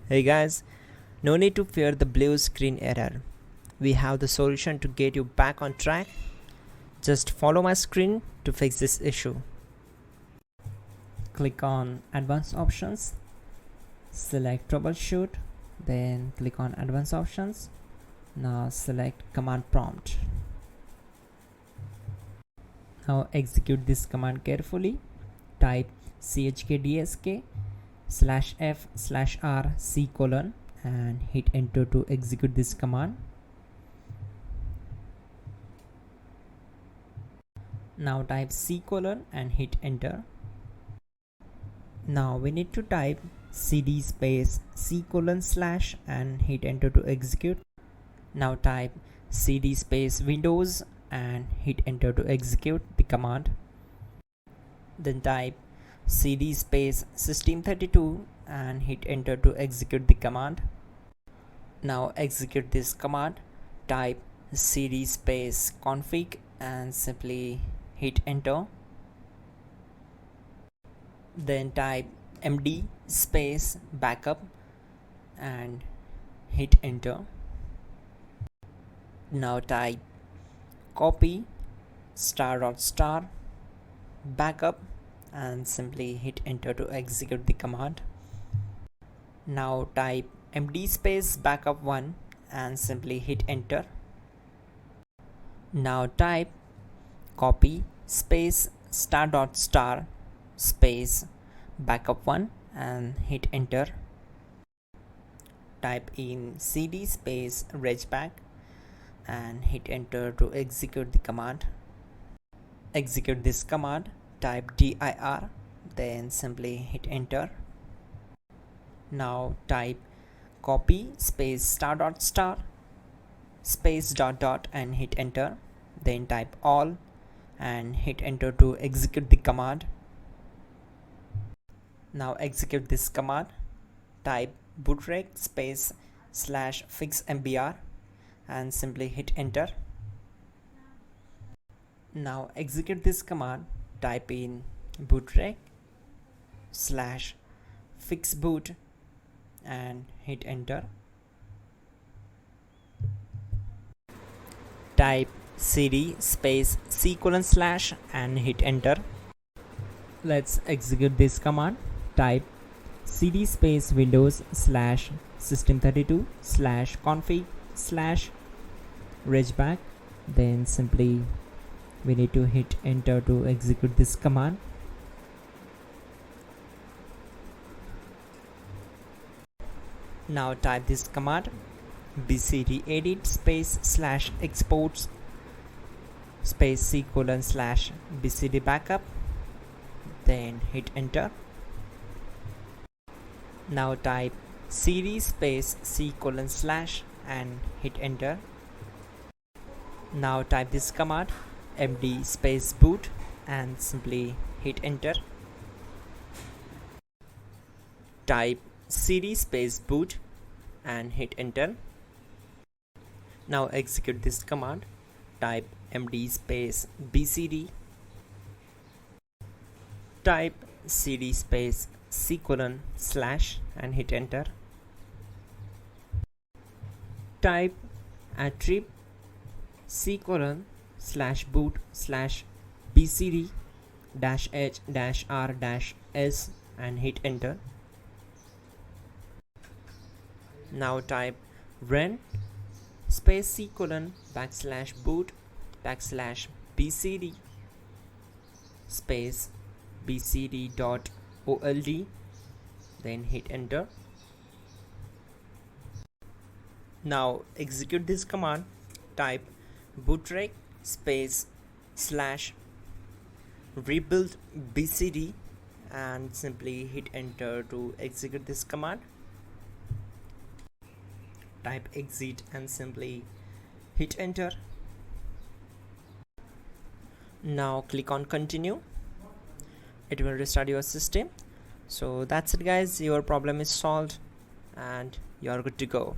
Hey guys, no need to fear the blue screen error. We have the solution to get you back on track. Just follow my screen to fix this issue. Click on Advanced Options, select Troubleshoot, then click on Advanced Options. Now select Command Prompt. Now execute this command carefully. Type chkdsk /f/r c : and hit enter to execute this command. Now type c : and hit enter. Now we need to type cd space c : / and hit enter to execute. Now type cd space windows and hit enter to execute the command. Then type cd space system32 and hit enter to execute the command. Now execute this command. Type cd space config and simply hit enter. Then type md space backup and hit enter. Now type copy ** backup and simply hit enter to execute the command. Now type md space backup1 and simply hit enter. Now type copy space ** space backup1 and hit enter. Type in cd space regback and hit enter to execute the command. Execute this command. Type dir, then simply hit enter. Now type copy space ** space ... and hit enter. Then type all and hit enter to execute the command. Now execute this command. Type bootrec space /fixmbr and simply hit enter. Now execute this command. Type in bootrec /fixboot and hit enter. Type cd space c : / and hit enter. Let's execute this command. Type cd space windows /system32 /config /regback, then simply we need to hit enter to execute this command. Now type this command bcdedit space /exports space c : / bcd backup, then hit enter. Now type cd space c : / and hit enter. Now type this command md space boot and simply hit enter. Type cd space boot and hit enter. Now execute this command. Type md space bcd. Type cd space c : / and hit enter. Type attrib c : /boot /bcd -h -r-s and hit enter. Now type run space c : /boot /bcd space bcd.old, then hit enter. Now execute this command. Type bootrec space /rebuild bcd and simply hit enter to execute this command. Type exit and simply hit enter. Now click on continue. It will restart your system. So that's it guys, your problem is solved and you are good to go.